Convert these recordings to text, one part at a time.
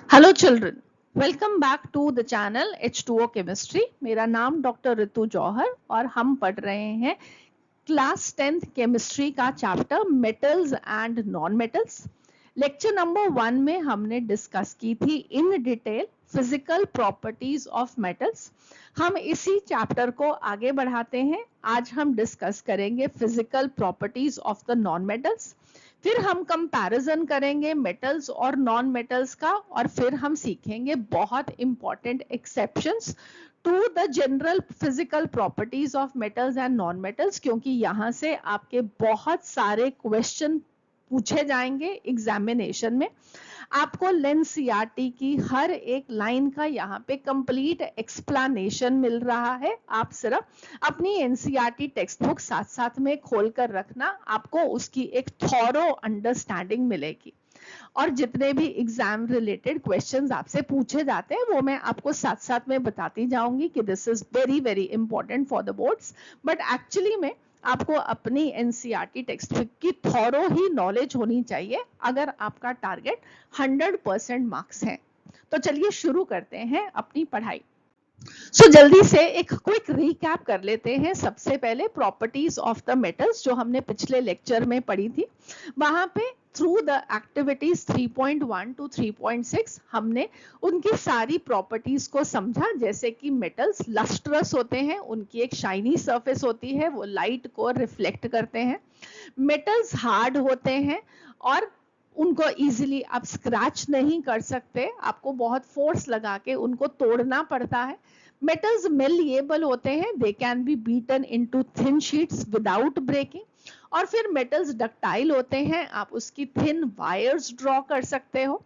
Hello children, welcome back to the channel H2O chemistry. मेरा नाम doctor Ritu जौहर और हम पढ़ रहे हैं क्लास 10th केमिस्ट्री का chapter metals and non metals. Lecture number 1 में हमने डिस्कस की थी in detail physical properties of metals. हम इसी चैप्टर को आगे बढ़ाते हैं। आज हम डिस्कस करेंगे physical properties of the non metals, फिर हम कंपैरिजन करेंगे मेटल्स और नॉन मेटल्स का, और फिर हम सीखेंगे बहुत important exceptions to the general physical properties of metals and non metals, क्योंकि यहाँ से आपके बहुत सारे क्वेश्चन पूछे जाएंगे एग्जामिनेशन में। आपको एनसीईआरटी की हर एक लाइन का यहाँ पे कंप्लीट एक्सप्लेनेशन मिल रहा है। आप सिर्फ अपनी एनसीईआरटी टेक्स्ट बुक साथ साथ में खोल कर रखना, आपको उसकी एक थॉरो अंडरस्टैंडिंग मिलेगी। और जितने भी एग्जाम रिलेटेड क्वेश्चंस आपसे पूछे जाते हैं वो मैं आपको साथ साथ में बताती जाऊंगी कि this is very very important for the boards. But actually में आपको अपनी एनसीईआरटी टेक्स्ट बुक की थॉरो ही नॉलेज होनी चाहिए अगर आपका टारगेट 100% मार्क्स है। तो चलिए शुरू करते हैं अपनी पढ़ाई। जल्दी से एक क्विक रीकैप कर लेते हैं। सबसे पहले प्रॉपर्टीज ऑफ द मेटल्स जो हमने पिछले लेक्चर में पढ़ी थी, वहां पे थ्रू द एक्टिविटीज 3.1 टू 3.6 हमने उनकी सारी प्रॉपर्टीज को समझा। जैसे कि मेटल्स लस्ट्रस होते हैं, उनकी एक शाइनी सरफेस होती है, वो लाइट को रिफ्लेक्ट करते हैं। मेटल्स हार्ड होते हैं और उनको इजीली आप स्क्रैच नहीं कर सकते, आपको बहुत फोर्स लगा के उनको तोड़ना पड़ता है। मेटल्स मेलिएबल होते हैं, they can be beaten into thin sheets without breaking. और फिर मेटल्स डक्टाइल होते हैं, आप उसकी थिन वायर्स ड्रॉ कर सकते हो।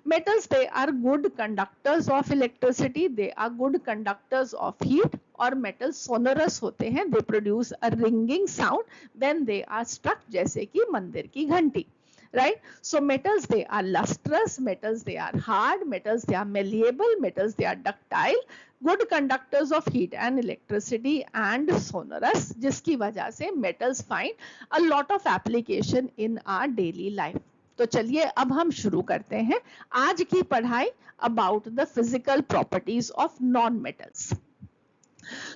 Metals, they are good conductors of electricity, they are good conductors of heat. और metals sonorous होते हैं, they produce a ringing sound when they are struck, जैसे कि मंदिर की घंटी। Right? So metals, they are lustrous, metals, they are hard, metals, they are malleable, metals, they are ductile, good conductors of heat and electricity and sonorous, जिसकी वजह से metals find a lot of application in our daily life. तो चलिए अब हम शुरू करते हैं आज की पढ़ाई about the physical properties of non metals.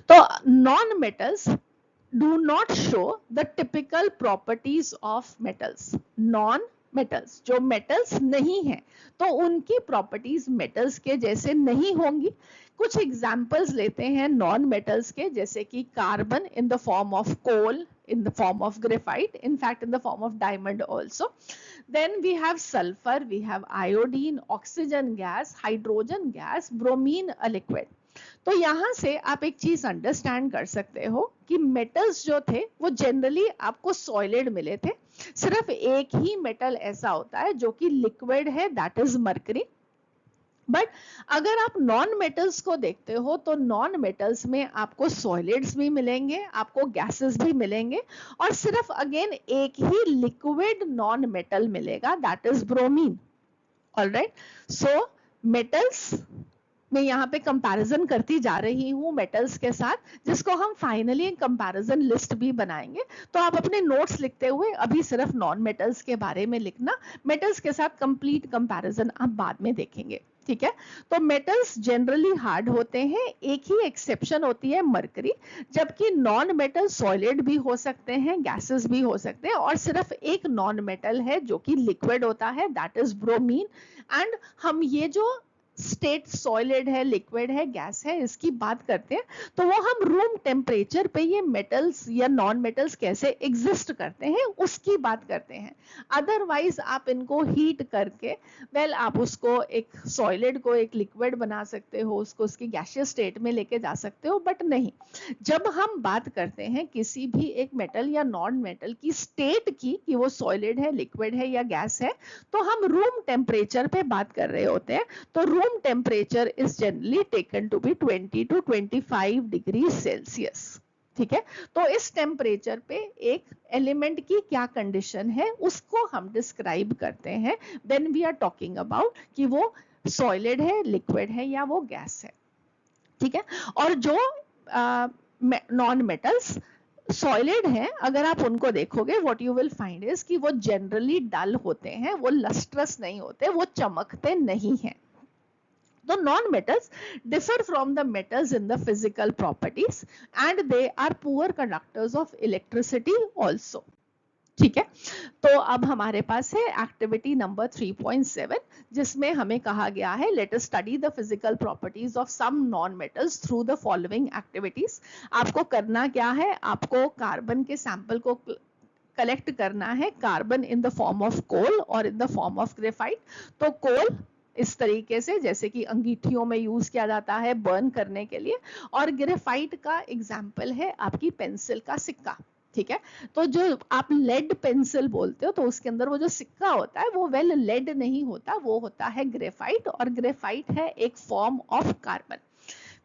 तो non metals do not show the typical properties of metals. Non metals जो मेटल्स नहीं है तो उनकी प्रॉपर्टीज मेटल्स के जैसे नहीं होंगी। कुछ एग्जांपल्स लेते हैं नॉन मेटल्स के, जैसे कि carbon in the form of coal, in the form of graphite, in fact in the form of diamond also. Then we have sulfur, we have iodine, oxygen gas, hydrogen gas, bromine a liquid. तो यहाँ से आप एक चीज understand कर सकते हो कि मेटल्स जो थे वो जनरली आपको सॉलिड मिले थे। सिर्फ एक ही मेटल ऐसा होता है जो कि लिक्विड है, दैट इज मरकरी। बट अगर आप नॉन मेटल्स को देखते हो तो नॉन मेटल्स में आपको सॉलिड्स भी मिलेंगे, आपको गैसेस भी मिलेंगे, और सिर्फ अगेन एक ही लिक्विड नॉन मेटल मिलेगा, that is bromine. Alright, so metals मैं यहाँ पे कंपैरिजन करती जा रही हूँ मेटल्स के साथ, जिसको हम फाइनली कंपैरिजन लिस्ट भी बनाएंगे। तो आप अपने नोट्स लिखते हुए अभी सिर्फ नॉन मेटल्स के बारे में लिखना, मेटल्स के साथ कंप्लीट कंपैरिजन आप बाद में देखेंगे। ठीक है, तो मेटल्स जनरली हार्ड होते हैं, एक ही एक्सेप्शन होती है मरकरी, जबकि नॉन मेटल सॉलिड भी हो सकते हैं, गैसेस भी हो सकते हैं, और सिर्फ एक नॉन मेटल है जो कि लिक्विड होता है, दैट इज ब्रोमीन। एंड हम ये जो स्टेट सॉलिड है, लिक्विड है, गैस है, इसकी बात करते हैं तो वो हम रूम टेम्परेचर पे ये मेटल्स या नॉन मेटल्स कैसे एग्जिस्ट करते हैं उसकी बात करते हैं। अदरवाइज आप इनको हीट करके आप उसको एक सॉलिड को एक लिक्विड बना सकते हो, उसको उसकी गैसियस स्टेट में लेके जा सकते हो, बट नहीं, जब हम बात करते हैं किसी भी एक मेटल या नॉन मेटल की स्टेट की कि वो सॉलिड है, लिक्विड है या गैस है, तो हम रूम टेम्परेचर पे बात कर रहे होते हैं। तो room temperature is generally taken to be 20 to 25 degrees Celsius। ठीक है, तो इस टेम्परेचर पे एक एलिमेंट की क्या कंडीशन है उसको हम डिस्क्राइब करते हैं when we are talking about कि वो सॉलिड है, लिक्विड है या वो गैस है। ठीक है, और जो नॉन मेटल्स सॉलिड है, अगर आप उनको देखोगे what you will find is कि वो जनरली डल होते हैं, वो लस्ट्रस नहीं होते, वो चमकते नहीं हैं। The non-metals differ from the metals in the physical properties and they are poor conductors of electricity also. ठीक है, तो अब हमारे पास है एक्टिविटी नंबर 3.7 जिसमें हमें कहा गया है let us study the physical properties of some non metals through the following activities. आपको करना क्या है, आपको कार्बन के सैंपल को कलेक्ट करना है, carbon in the form of coal और in the form of graphite. तो कोल इस तरीके से जैसे कि अंगीठियों में यूज किया जाता है बर्न करने के लिए, और ग्रेफाइट का एग्जाम्पल है आपकी पेंसिल का सिक्का। ठीक है, तो जो आप लेड पेंसिल बोलते हो तो उसके अंदर वो जो सिक्का होता है वो वेल लेड नहीं होता, वो होता है ग्रेफाइट, और ग्रेफाइट है एक फॉर्म ऑफ कार्बन।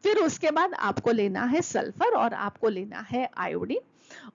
फिर उसके बाद आपको लेना है सल्फर और आपको लेना है आयोडीन।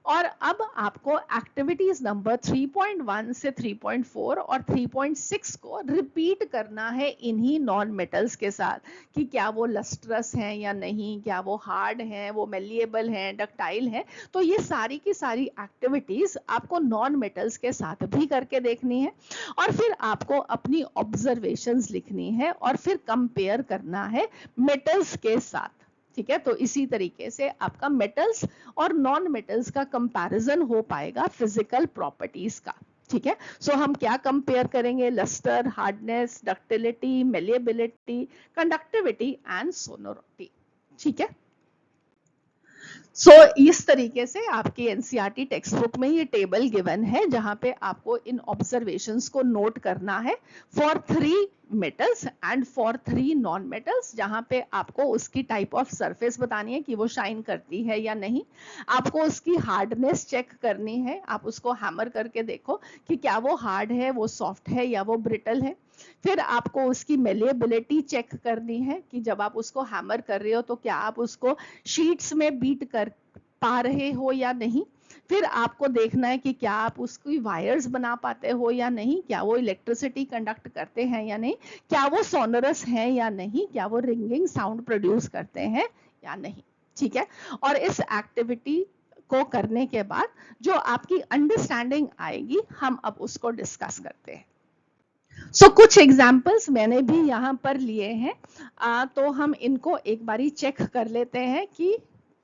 और अब आपको एक्टिविटीज नंबर 3.1 से 3.4 और 3.6 को रिपीट करना है इन्हीं नॉन मेटल्स के साथ कि क्या वो लस्ट्रस हैं या नहीं, क्या वो हार्ड हैं, वो मेलिएबल हैं, डक्टाइल हैं। तो ये सारी की सारी एक्टिविटीज आपको नॉन मेटल्स के साथ भी करके देखनी है और फिर आपको अपनी ऑब्जर्वेशंस लिखनी है और फिर कंपेयर करना है मेटल्स के साथ। ठीक है, तो इसी तरीके से आपका मेटल्स और नॉन मेटल्स का कंपैरिजन हो पाएगा फिजिकल प्रॉपर्टीज का। ठीक है, सो हम क्या कंपेयर करेंगे, lustre, hardness, ductility, malleability, conductivity and sonority. ठीक है, सो इस तरीके से आपकी एनसीईआरटी टेक्स्ट बुक में ये टेबल गिवन है जहां पे आपको इन ऑब्जर्वेशंस को नोट करना है for 3 metals and for 3 non metals, जहां पे आपको उसकी टाइप ऑफ सरफेस बतानी है कि वो शाइन करती है या नहीं, आपको उसकी हार्डनेस चेक करनी है, आप उसको हैमर करके देखो कि क्या वो हार्ड है, वो सॉफ्ट है या वो ब्रिटल है। फिर आपको उसकी मेलिएबिलिटी चेक करनी है कि जब आप उसको हैमर कर रहे हो तो क्या आप उसको शीट्स में बीट कर पा रहे हो या नहीं। फिर आपको देखना है कि क्या आप उसकी वायर्स बना पाते हो या नहीं, क्या वो इलेक्ट्रिसिटी कंडक्ट करते हैं या नहीं, क्या वो सोनरस हैं या नहीं, क्या वो रिंगिंग साउंड प्रोड्यूस करते हैं या नहीं। ठीक है, और इस एक्टिविटी को करने के बाद जो आपकी अंडरस्टैंडिंग आएगी हम अब उसको डिस्कस करते हैं। सो कुछ एग्जाम्पल्स मैंने भी यहाँ पर लिए हैं, तो हम इनको एक बारी चेक कर लेते हैं कि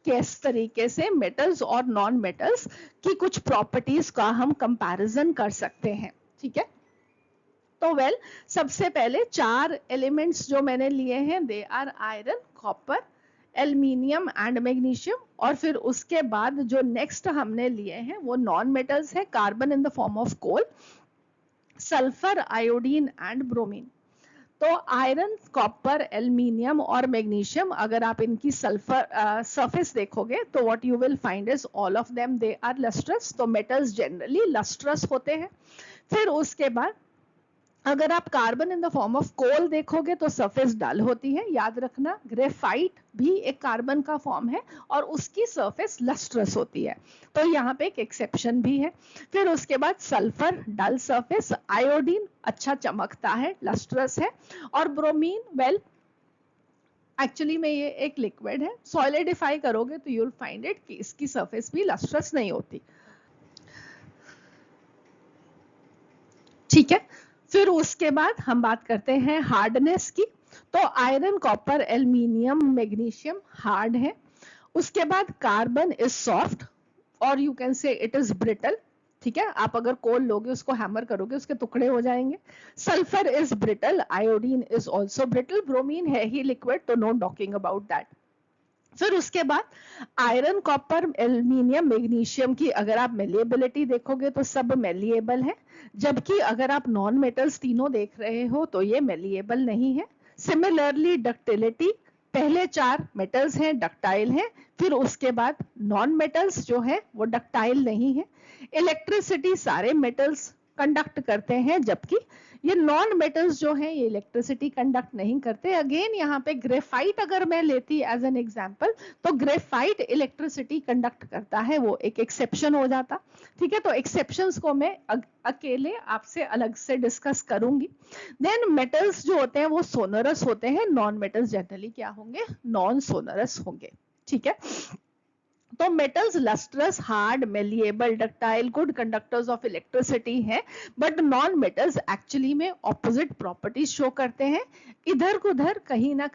किस तरीके से मेटल्स और नॉन मेटल्स की कुछ प्रॉपर्टीज का हम कंपैरिजन कर सकते हैं। ठीक है, तो वेल सबसे पहले 4 एलिमेंट्स जो मैंने लिए हैं they are iron, copper, aluminium and magnesium, और फिर उसके बाद जो नेक्स्ट हमने लिए हैं वो नॉन मेटल्स है, carbon in the form of coal, sulphur, iodine and bromine. तो आयरन, कॉपर, एल्यूमिनियम और मैग्नीशियम अगर आप इनकी सल्फर सरफेस देखोगे तो what you will find is all of them they are lustrous. तो मेटल्स जनरली लस्ट्रस होते हैं। फिर उसके बाद अगर आप carbon in the form of coal देखोगे तो सरफेस डल होती है, याद रखना। ग्रेफाइट भी एक कार्बन का फॉर्म है और उसकी सरफेस लस्ट्रस होती है, तो यहाँ पे एक एक्सेप्शन भी है। फिर उसके बाद सल्फर डल सरफेस, आयोडीन अच्छा चमकता है, लस्ट्रस है, और ब्रोमीन वेल एक्चुअली में ये एक लिक्विड है, सॉलिडिफाई करोगे तो यू विल फाइंड इट कि इसकी सरफेस भी लस्ट्रस नहीं होती। ठीक है, फिर उसके बाद हम बात करते हैं हार्डनेस की। तो iron, copper, aluminium, magnesium hard है। उसके बाद कार्बन इज सॉफ्ट और you can say it is brittle. ठीक है, आप अगर कोल लोगे उसको हैमर करोगे उसके टुकड़े हो जाएंगे। Sulphur is brittle, iodine is also brittle, bromine है ही लिक्विड तो नो टॉकिंग अबाउट दैट। फिर उसके बाद आयरन, कॉपर, एल्यूमिनियम, मैग्नीशियम की अगर आप मेलिएबिलिटी देखोगे तो सब मेलिएबल है, जबकि अगर आप नॉन मेटल्स तीनों देख रहे हो तो ये मेलिएबल नहीं है। सिमिलरली डक्टिलिटी, पहले 4 मेटल्स हैं डक्टाइल हैं, फिर उसके बाद नॉन मेटल्स जो है वो डक्टाइल नहीं है। इलेक्ट्रिसिटी सारे मेटल्स कंडक्ट करते हैं, जबकि ये नॉन मेटल्स जो हैं ये इलेक्ट्रिसिटी कंडक्ट नहीं करते। अगेन यहाँ पे ग्रेफाइट अगर मैं लेती एज एन एग्जांपल तो ग्रेफाइट इलेक्ट्रिसिटी कंडक्ट करता है, वो एक एक्सेप्शन हो जाता। ठीक है, तो एक्सेप्शंस को मैं अकेले आपसे अलग से डिस्कस करूंगी। देन मेटल्स जो होते हैं वो सोनरस होते हैं, नॉन मेटल्स जनरली क्या होंगे, नॉन सोनरस होंगे। ठीक है, तो metals lustrous, hard, malleable, ductile, good conductors of electricity है, बट नॉन मेटल्स एक्चुअली में ऑपोजिट प्रॉपर्टीज शो करते हैं। इधर उधर कहीं ना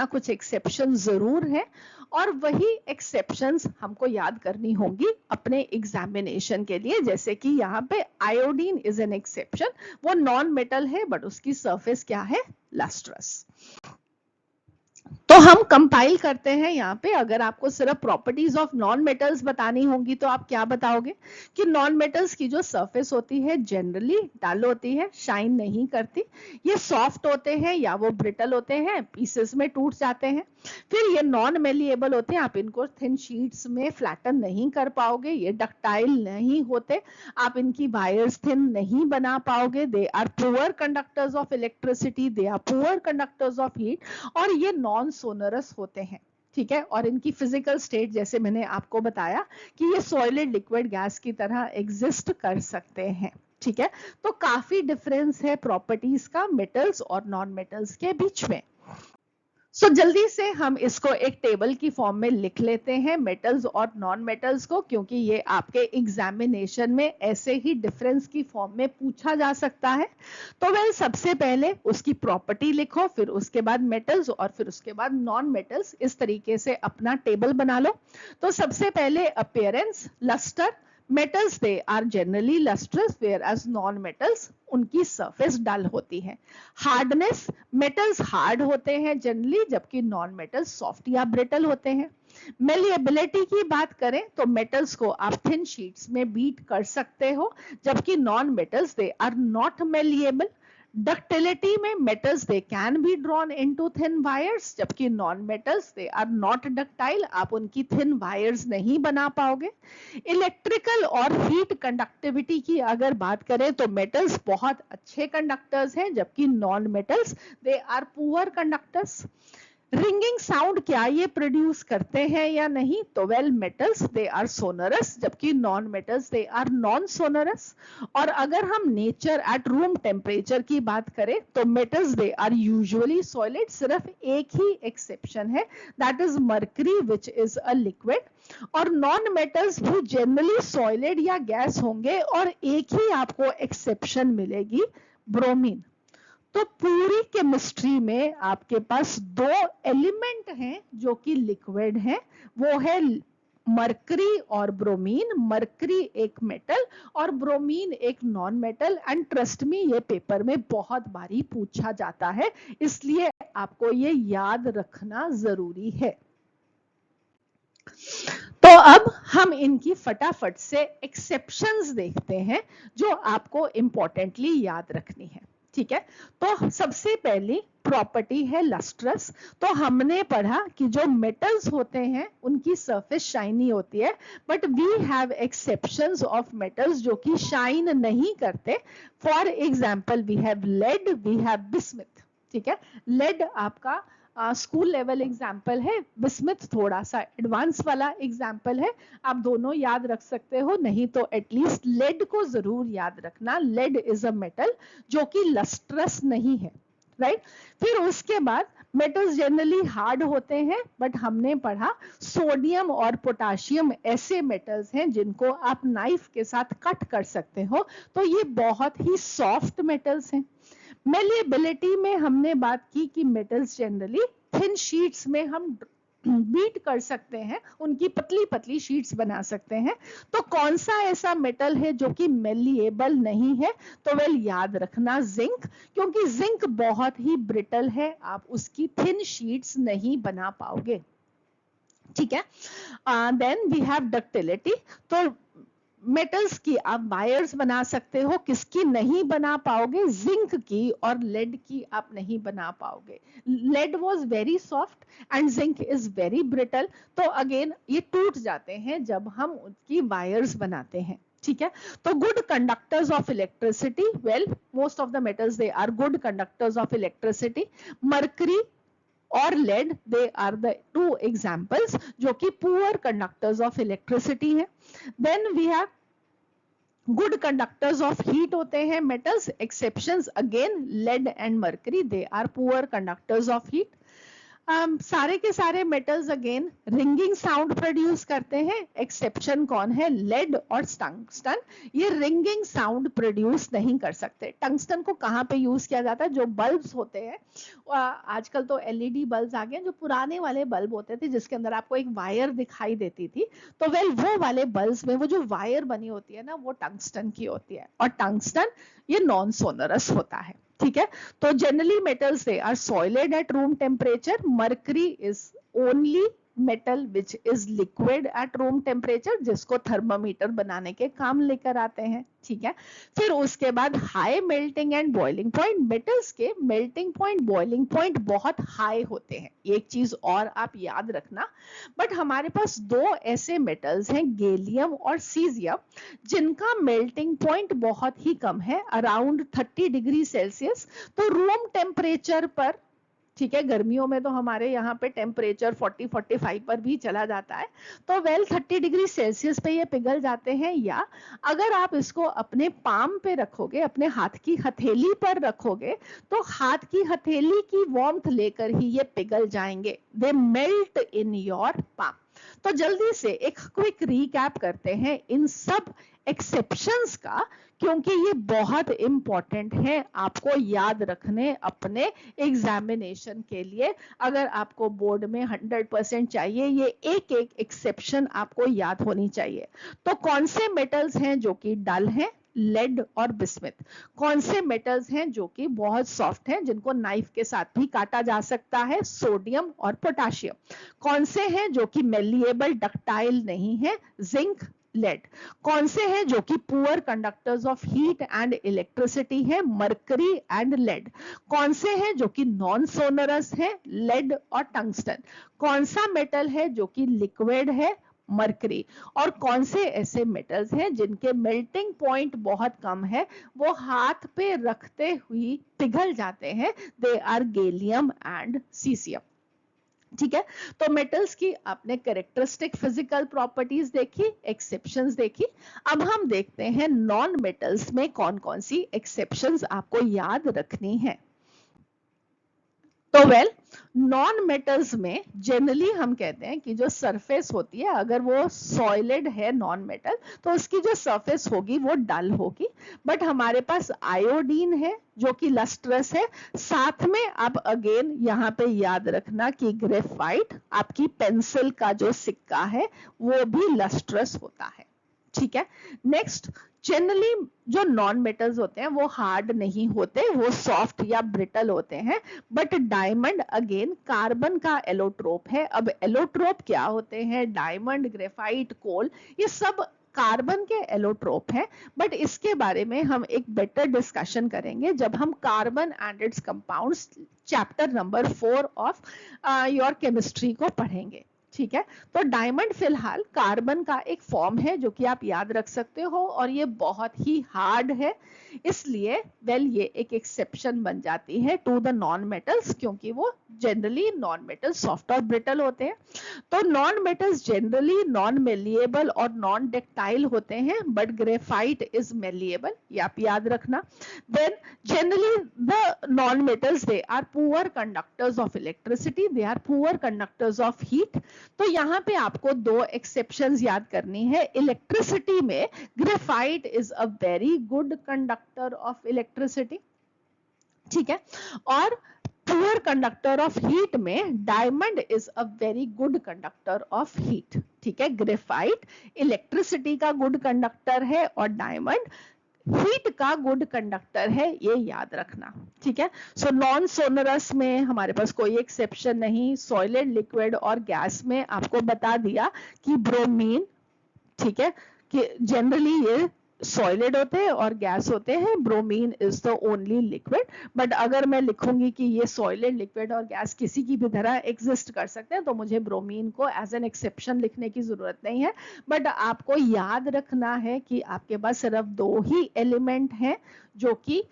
कुछ एक्सेप्शन जरूर है, और वही एक्सेप्शंस हमको याद करनी होंगी अपने एग्जामिनेशन के लिए। जैसे कि यहाँ पे आयोडीन इज एन एक्सेप्शन, वो नॉन मेटल है बट उसकी सरफेस क्या है, लस्ट्रस। तो हम कंपाइल करते हैं यहाँ पे। अगर आपको सिर्फ प्रॉपर्टीज ऑफ नॉन मेटल्स बतानी होंगी तो आप क्या बताओगे कि नॉन मेटल्स की जो सरफेस होती है जनरली डल होती है, शाइन नहीं करती, ये सॉफ्ट होते हैं या वो ब्रिटल होते हैं, पीसेस में टूट जाते हैं। फिर ये नॉन मेलिएबल होते हैं, आप इनको थिन शीट्स में फ्लैटन नहीं कर पाओगे, ये डक्टाइल नहीं होते, आप इनकी वायर्स थिन नहीं बना पाओगे, they are poor conductors of electricity, they are poor conductors of heat, और ये नॉन सोनरस होते हैं। ठीक है, और इनकी फिजिकल स्टेट जैसे मैंने आपको बताया कि ये सॉलिड लिक्विड गैस की तरह एग्जिस्ट कर सकते हैं। ठीक है, तो काफी डिफरेंस है प्रॉपर्टीज का मेटल्स और नॉन मेटल्स के बीच में। सो जल्दी से हम इसको एक टेबल की फॉर्म में लिख लेते हैं, मेटल्स और नॉन मेटल्स को, क्योंकि ये आपके एग्जामिनेशन में ऐसे ही डिफरेंस की फॉर्म में पूछा जा सकता है। तो वेल सबसे पहले उसकी प्रॉपर्टी लिखो, फिर उसके बाद मेटल्स और फिर उसके बाद नॉन मेटल्स, इस तरीके से अपना टेबल बना लो। तो सबसे पहले appearance, lustre, metals they are generally lustrous whereas non metals उनकी सरफेस डल होती है। हार्डनेस, मेटल्स हार्ड होते हैं जनरली, जबकि नॉन मेटल्स सॉफ्ट या ब्रिटल होते हैं। मेलिएबिलिटी की बात करें तो मेटल्स को आप थिन शीट्स में बीट कर सकते हो, जबकि non metals they are not malleable. Ductility में metals they can be drawn into thin wires, जबकि non metals they are not ductile, आप उनकी थिन वायर्स नहीं बना पाओगे। इलेक्ट्रिकल और हीट कंडक्टिविटी की अगर बात करें तो मेटल्स बहुत अच्छे कंडक्टर्स हैं, जबकि non metals they are poor conductors. Ringing sound क्या ये प्रोड्यूस करते हैं या नहीं, तो well metals they are sonorous, जबकि non metals they are non sonorous. और अगर हम नेचर एट रूम टेम्परेचर की बात करें तो metals they are usually solid, सिर्फ एक ही एक्सेप्शन है, that is mercury which is a liquid. और नॉन मेटल्स भी जनरली सॉलिड या गैस होंगे, और एक ही आपको एक्सेप्शन मिलेगी, ब्रोमीन। तो पूरी केमिस्ट्री में आपके पास दो एलिमेंट हैं जो कि लिक्विड हैं, वो है मरकरी और ब्रोमीन। मरकरी एक मेटल और ब्रोमीन एक non metal, and trust me ये पेपर में बहुत बारी पूछा जाता है, इसलिए आपको ये याद रखना जरूरी है। तो अब हम इनकी फटाफट से एक्सेप्शंस देखते हैं जो आपको इंपॉर्टेंटली याद रखनी है। ठीक है, तो सबसे पहली प्रॉपर्टी है लस्ट्रस। तो हमने पढ़ा कि जो मेटल्स होते हैं उनकी सरफेस शाइनी होती है, but we have exceptions of metals जो कि शाइन नहीं करते। For example we have lead, we have bismuth. ठीक है, लेड आपका स्कूल लेवल एग्जाम्पल है, बिस्मिथ थोड़ा सा एडवांस वाला एग्जाम्पल है। आप दोनों याद रख सकते हो, नहीं तो एटलीस्ट लेड को जरूर याद रखना। लेड इज अ मेटल जो कि लस्ट्रस नहीं है, राइट। फिर उसके बाद मेटल्स जनरली हार्ड होते हैं, बट हमने पढ़ा सोडियम और पोटाशियम ऐसे मेटल्स हैं जिनको आप नाइफ के साथ कट कर सकते हो, तो ये बहुत ही सॉफ्ट मेटल्स हैं। मेलिएबिलिटी में हमने बात की कि मेटल्स जनरली थिन शीट्स में हम बीट कर सकते हैं, उनकी पतली पतली शीट्स बना सकते हैं। तो कौन सा ऐसा मेटल है जो कि मेलिएबल नहीं है, तो वेल याद रखना जिंक, क्योंकि जिंक बहुत ही ब्रिटल है, आप उसकी थिन शीट्स नहीं बना पाओगे। ठीक है, देन वी हैव डक्टिलिटी। तो मेटल्स की आप वायर्स बना सकते हो, किसकी नहीं बना पाओगे, जिंक की और लेड की आप नहीं बना पाओगे। Lead was very soft and zinc is very brittle, तो अगेन ये टूट जाते हैं जब हम उनकी वायर्स बनाते हैं। ठीक है, तो good conductors of electricity, well most of the metals they are good conductors of electricity. Mercury और lead they are the two examples जो कि पुअर कंडक्टर्स ऑफ इलेक्ट्रिसिटी है। Then we have good conductors of heat होते हैं metals, exceptions again lead and mercury, they are poor conductors of heat. सारे के सारे metals again ringing sound produce करते हैं, एक्सेप्शन कौन है, लेड और टंगस्टन। ये रिंगिंग साउंड प्रोड्यूस नहीं कर सकते। टंगस्टन को कहाँ पे यूज किया जाता है, जो बल्ब्स होते हैं, आजकल तो एलईडी बल्ब्स आ गए, जो पुराने वाले बल्ब होते थे जिसके अंदर आपको एक वायर दिखाई देती थी, तो वेल वो वाले बल्ब्स में वो जो वायर बनी होती है ना, वो टंगस्टन की होती है, और टंगस्टन ये नॉन सोनरस होता है। ठीक है, तो generally metals they are solid at room temperature, mercury is only metal which is liquid at room temperature, जिसको थर्मामीटर बनाने के काम लेकर आते हैं। ठीक है, फिर उसके बाद high melting and boiling point. Metals के मेल्टिंग पॉइंट, बॉइलिंग पॉइंट बहुत हाई होते हैं, एक चीज और आप याद रखना। बट हमारे पास दो ऐसे मेटल्स हैं, गैलियम और सीजियम, जिनका मेल्टिंग पॉइंट बहुत ही कम है, अराउंड 30 डिग्री सेल्सियस। तो रूम टेम्परेचर पर, ठीक है, गर्मियों में तो हमारे यहाँ पे टेम्परेचर 40-45 पर भी चला जाता है, तो वेल 30 डिग्री सेल्सियस पे ये पिघल जाते हैं। या अगर आप इसको अपने पाम पे रखोगे, अपने हाथ की हथेली पर रखोगे, तो हाथ की हथेली की वार्मथ लेकर ही ये पिघल जाएंगे, दे मेल्ट इन योर पाम। तो जल्दी से एक क्विक रीकैप करते हैं इन सब एक्सेप्शंस का, क्योंकि ये बहुत इंपॉर्टेंट है आपको याद रखने अपने एग्जामिनेशन के लिए। अगर आपको बोर्ड में 100% चाहिए, ये एक एक एक्सेप्शन आपको याद होनी चाहिए। तो कौन से मेटल्स हैं जो कि डल हैं, लेड और बिस्मिथ। कौन से मेटल्स हैं जो कि बहुत सॉफ्ट हैं, जिनको नाइफ के साथ भी काटा जा सकता है, सोडियम और पोटाशियम। कौन से हैं जो कि मेलिएबल, डक्टाइल नहीं है, जिंक, लेड। कौन से हैं जो कि poor conductors of heat and electricity है, मर्करी एंड लेड। कौन से हैं जो कि नॉन सोनरस है, लेड और टंगस्टन। कौन सा मेटल है जो कि लिक्विड है, मर्करी। और कौन से ऐसे मेटल्स हैं जिनके मेल्टिंग पॉइंट बहुत कम है, वो हाथ पे रखते हुए पिघल जाते हैं, they are gallium and caesium. ठीक है, तो मेटल्स की आपने कैरेक्टरिस्टिक फिजिकल प्रॉपर्टीज देखी, एक्सेप्शंस देखी। अब हम देखते हैं नॉन मेटल्स में कौन कौन सी एक्सेप्शंस आपको याद रखनी है। तो वेल, नॉन मेटल्स में जनरली हम कहते हैं कि जो सरफेस होती है, अगर वो सॉलिड है नॉन मेटल, तो उसकी जो सरफेस होगी वो डल होगी। बट हमारे पास आयोडीन है जो कि लस्ट्रस है। साथ में आप अगेन यहाँ पे याद रखना कि ग्रेफाइट, आपकी पेंसिल का जो सिक्का है, वो भी लस्ट्रस होता है। ठीक है, नेक्स्ट, जनरली जो नॉन मेटल्स होते हैं वो हार्ड नहीं होते, वो सॉफ्ट या ब्रिटल होते हैं। बट डायमंड अगेन कार्बन का एलोट्रोप है। अब एलोट्रोप क्या होते हैं, डायमंड, ग्रेफाइट, कोल, ये सब कार्बन के एलोट्रोप हैं। बट इसके बारे में हम एक बेटर डिस्कशन करेंगे जब हम carbon and it's compounds chapter number 4 of your chemistry को पढ़ेंगे। ठीक है, तो डायमंड फिलहाल कार्बन का एक फॉर्म है जो कि आप याद रख सकते हो, और ये बहुत ही हार्ड है, इसलिए वेल ये एक एक्सेप्शन बन जाती है टू द नॉन मेटल्स, क्योंकि वो जनरली नॉन मेटल्स सॉफ्ट और ब्रिटल होते हैं। तो non metals generally non malleable और नॉन डक्टाइल होते हैं, बट ग्रेफाइट इज मेलिएबल, ये आप याद रखना। Then generally the non metals they are poor conductors of electricity, they are poor conductors of heat. तो यहाँ पे आपको दो एक्सेप्शंस याद करनी है। इलेक्ट्रिसिटी में graphite is a very good conductor of electricity. ठीक है, और पुअर कंडक्टर ऑफ हीट में diamond is a very good conductor of heat. ठीक है, ग्रेफाइट इलेक्ट्रिसिटी का गुड कंडक्टर है और डायमंड हीट का गुड कंडक्टर है, ये याद रखना। ठीक है, सो नॉन सोनरस में हमारे पास कोई एक्सेप्शन नहीं। सॉलिड, लिक्विड और गैस में आपको बता दिया कि ब्रोमीन, ठीक है, कि जनरली ये सॉलिड होते हैं और गैस होते हैं, bromine is the only liquid. But अगर मैं लिखूंगी कि ये सॉलिड, लिक्विड और गैस किसी की भी तरह एग्जिस्ट कर सकते हैं, तो मुझे ब्रोमीन को एज एन एक्सेप्शन लिखने की जरूरत नहीं है। बट आपको याद रखना है कि आपके पास सिर्फ दो ही एलिमेंट हैं जो कि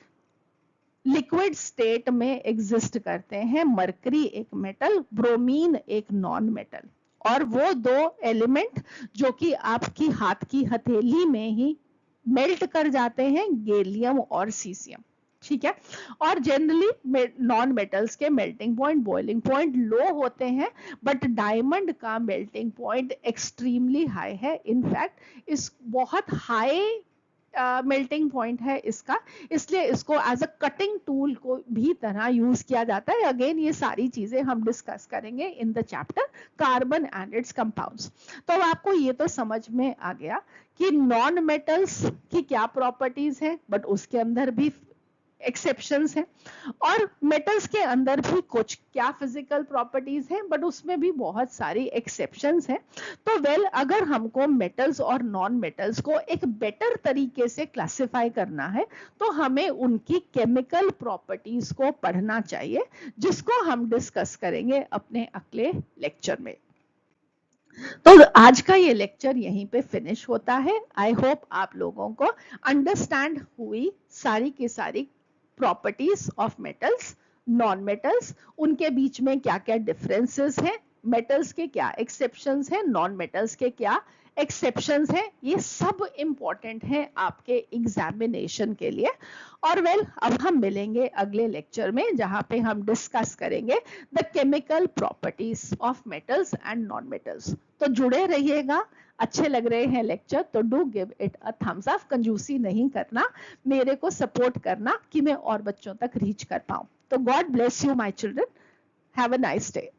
लिक्विड स्टेट में एग्जिस्ट करते हैं, मरकरी एक मेटल, ब्रोमीन एक नॉन मेटल। और वो दो एलिमेंट जो कि आपकी हाथ की हथेली में ही मेल्ट कर जाते हैं, गैलियम और सीसियम। ठीक है। और जनरली नॉन मेटल्स के मेल्टिंग पॉइंट, बॉइलिंग पॉइंट लो होते हैं, बट डायमंड का मेल्टिंग पॉइंट एक्सट्रीमली हाई है। इनफैक्ट इस बहुत हाई मेल्टिंग पॉइंट है इसका, इसलिए इसको एज अ कटिंग टूल को भी तरह यूज किया जाता है। अगेन ये सारी चीजें हम डिस्कस करेंगे in the chapter carbon and it's compounds. तो अब आपको ये तो समझ में आ गया कि नॉन मेटल्स की क्या प्रॉपर्टीज है, बट उसके अंदर भी एक्सेप्शंस हैं, और मेटल्स के अंदर भी कुछ क्या फिजिकल प्रॉपर्टीज हैं, बट उसमें भी बहुत सारी एक्सेप्शंस हैं। तो अगर हमको मेटल्स और नॉन मेटल्स को एक बेटर तरीके से क्लासिफाई करना है, तो हमें उनकी केमिकल प्रॉपर्टीज को पढ़ना चाहिए, जिसको हम डिस्कस करेंगे अपने अगले लेक्चर में। तो आज का ये लेक्चर यहीं पे फिनिश होता है। आई होप आप लोगों को अंडरस्टैंड हुई सारी की सारी properties of metals, non metals, उनके बीच में क्या क्या डिफरेंसेस हैं, मेटल्स के क्या एक्सेप्शंस हैं, नॉन मेटल्स के क्या एक्सेप्शंस हैं। ये सब इंपॉर्टेंट है आपके एग्जामिनेशन के लिए। और अब हम मिलेंगे अगले लेक्चर में, जहां पे हम डिस्कस करेंगे the chemical properties of metals and non metals. तो जुड़े रहिएगा। अच्छे लग रहे हैं लेक्चर तो do give it a thumbs up, कंजूसी नहीं करना, मेरे को सपोर्ट करना कि मैं और बच्चों तक रीच कर पाऊं। तो God bless you my children, have a nice day.